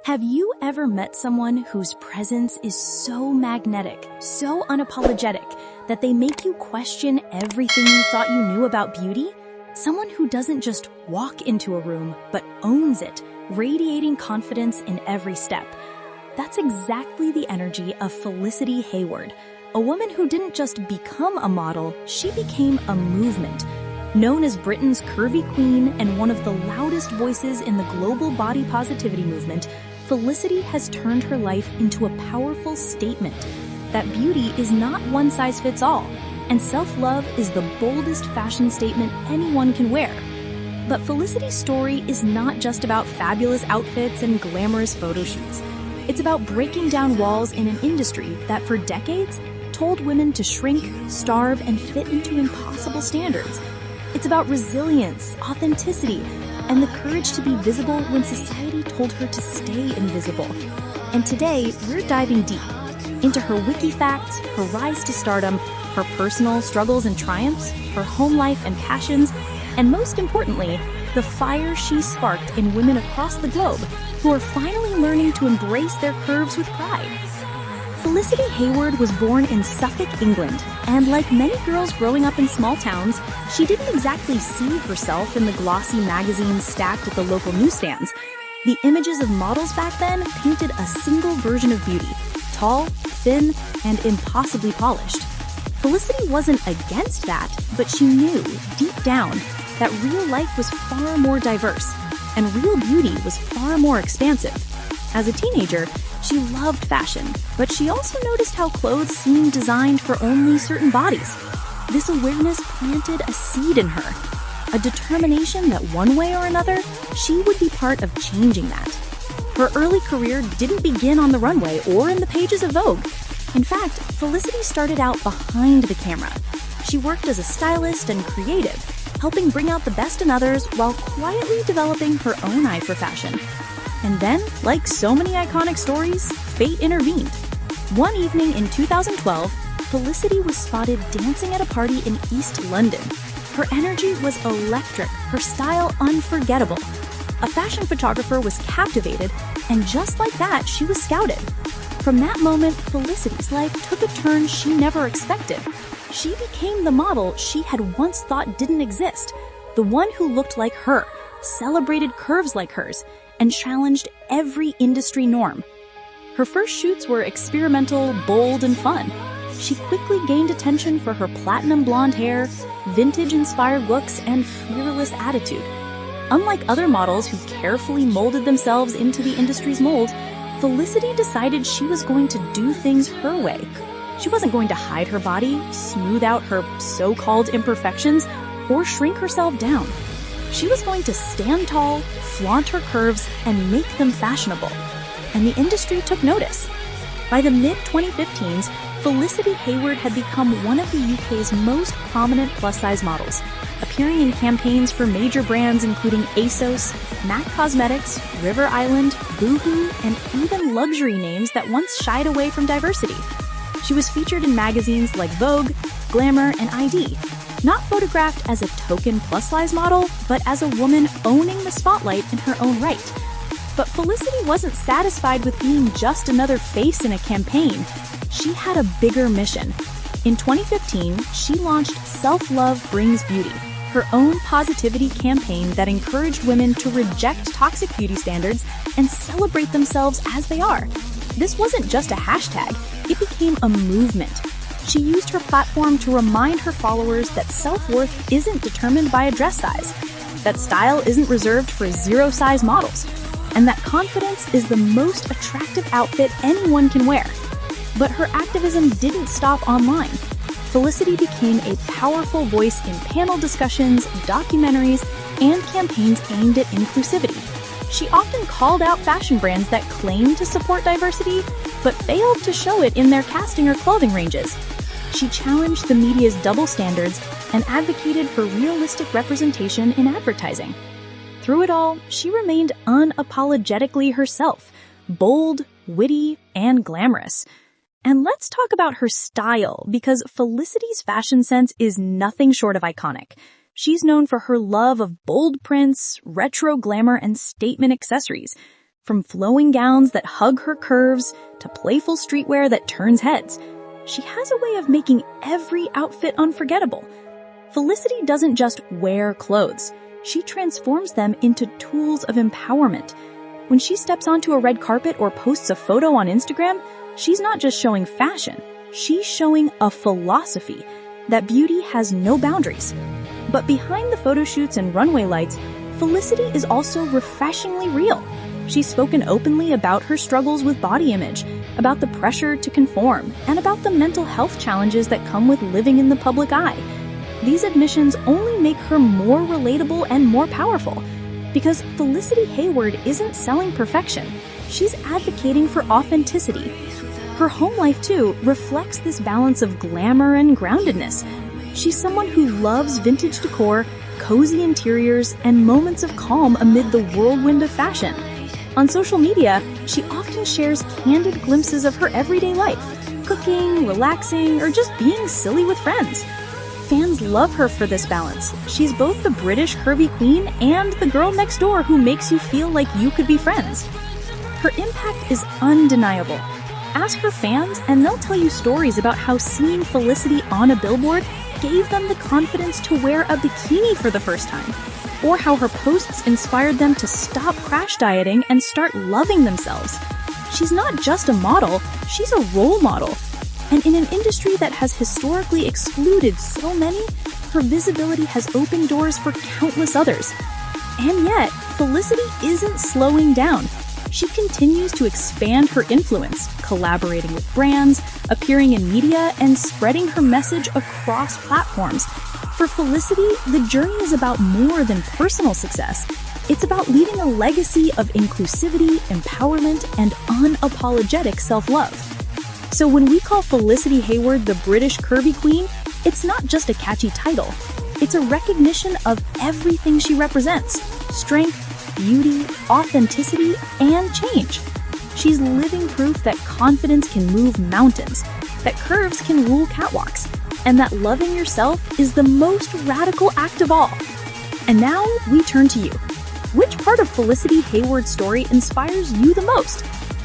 Have you ever met someone whose presence is so magnetic, so unapologetic, that they make you question everything you thought you knew about beauty? Someone who doesn't just walk into a room, but owns it, radiating confidence in every step. That's exactly the energy of Felicity Hayward, a woman who didn't just become a model, she became a movement. Known as Britain's curvy queen and one of the loudest voices in the global body positivity movement, Felicity has turned her life into a powerful statement that beauty is not one size fits all, and self-love is the boldest fashion statement anyone can wear. But Felicity's story is not just about fabulous outfits and glamorous photo shoots. It's about breaking down walls in an industry that for decades told women to shrink, starve, and fit into impossible standards. It's about resilience, authenticity, and the courage to be visible when society told her to stay invisible. And today, we're diving deep into her wiki facts, her rise to stardom, her personal struggles and triumphs, her home life and passions, and most importantly, the fire she sparked in women across the globe who are finally learning to embrace their curves with pride. Felicity Hayward was born in Suffolk, England, and like many girls growing up in small towns, she didn't exactly see herself in the glossy magazines stacked at the local newsstands. The images of models back then painted a single version of beauty, tall, thin, and impossibly polished. Felicity wasn't against that, but she knew, deep down, that real life was far more diverse, and real beauty was far more expansive. As a teenager, she loved fashion, but she also noticed how clothes seemed designed for only certain bodies. This awareness planted a seed in her, a determination that one way or another, she would be part of changing that. Her early career didn't begin on the runway or in the pages of Vogue. In fact, Felicity started out behind the camera. She worked as a stylist and creative, helping bring out the best in others while quietly developing her own eye for fashion. And then, like so many iconic stories, fate intervened. One evening in 2012, Felicity was spotted dancing at a party in East London. Her energy was electric, her style unforgettable. A fashion photographer was captivated, and just like that, she was scouted. From that moment, Felicity's life took a turn she never expected. She became the model she had once thought didn't exist, the one who looked like her, celebrated curves like hers, and challenged every industry norm. Her first shoots were experimental, bold, and fun. She quickly gained attention for her platinum blonde hair, vintage-inspired looks, and fearless attitude. Unlike other models who carefully molded themselves into the industry's mold, Felicity decided she was going to do things her way. She wasn't going to hide her body, smooth out her so-called imperfections, or shrink herself down. She was going to stand tall, flaunt her curves, and make them fashionable. And the industry took notice. By the mid-2015s, Felicity Hayward had become one of the UK's most prominent plus-size models, appearing in campaigns for major brands including ASOS, MAC Cosmetics, River Island, Boohoo, and even luxury names that once shied away from diversity. She was featured in magazines like Vogue, Glamour, and ID, not photographed as a token plus-size model, but as a woman owning the spotlight in her own right. But Felicity wasn't satisfied with being just another face in a campaign. She had a bigger mission. In 2015, she launched Self-Love Brings Beauty, her own positivity campaign that encouraged women to reject toxic beauty standards and celebrate themselves as they are. This wasn't just a hashtag, it became a movement. She used her platform to remind her followers that self-worth isn't determined by a dress size, that style isn't reserved for zero-size models, and that confidence is the most attractive outfit anyone can wear. But her activism didn't stop online. Felicity became a powerful voice in panel discussions, documentaries, and campaigns aimed at inclusivity. She often called out fashion brands that claimed to support diversity, but failed to show it in their casting or clothing ranges. She challenged the media's double standards and advocated for realistic representation in advertising. Through it all, she remained unapologetically herself, bold, witty, and glamorous. And let's talk about her style, because Felicity's fashion sense is nothing short of iconic. She's known for her love of bold prints, retro glamour, and statement accessories. From flowing gowns that hug her curves to playful streetwear that turns heads, she has a way of making every outfit unforgettable. Felicity doesn't just wear clothes. She transforms them into tools of empowerment. When she steps onto a red carpet or posts a photo on Instagram, she's not just showing fashion. She's showing a philosophy that beauty has no boundaries. But behind the photo shoots and runway lights, Felicity is also refreshingly real. She's spoken openly about her struggles with body image, about the pressure to conform, and about the mental health challenges that come with living in the public eye. These admissions only make her more relatable and more powerful, because Felicity Hayward isn't selling perfection. She's advocating for authenticity. Her home life, too, reflects this balance of glamour and groundedness. She's someone who loves vintage decor, cozy interiors, and moments of calm amid the whirlwind of fashion. On social media, she often shares candid glimpses of her everyday life, cooking, relaxing, or just being silly with friends. Fans love her for this balance. She's both the British curvy queen and the girl next door who makes you feel like you could be friends. Her impact is undeniable. Ask her fans and they'll tell you stories about how seeing Felicity on a billboard gave them the confidence to wear a bikini for the first time, or how her posts inspired them to stop crash dieting and start loving themselves. She's not just a model, she's a role model. And in an industry that has historically excluded so many, her visibility has opened doors for countless others. And yet, Felicity isn't slowing down. She continues to expand her influence, collaborating with brands, appearing in media, and spreading her message across platforms. For Felicity, the journey is about more than personal success. It's about leaving a legacy of inclusivity, empowerment, and unapologetic self-love. So when we call Felicity Hayward the British Curvy Queen, it's not just a catchy title. It's a recognition of everything she represents: strength, beauty, authenticity, and change. She's living proof that confidence can move mountains, that curves can rule catwalks, and that loving yourself is the most radical act of all. And now we turn to you. Which part of Felicity Hayward's story inspires you the most?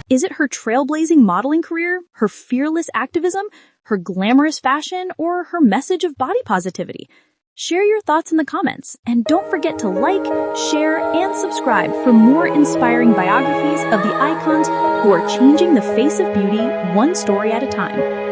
Is it her trailblazing modeling career, her fearless activism, her glamorous fashion, or her message of body positivity? Share your thoughts in the comments, and don't forget to like, share, and subscribe for more inspiring biographies of the icons who are changing the face of beauty one story at a time.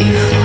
If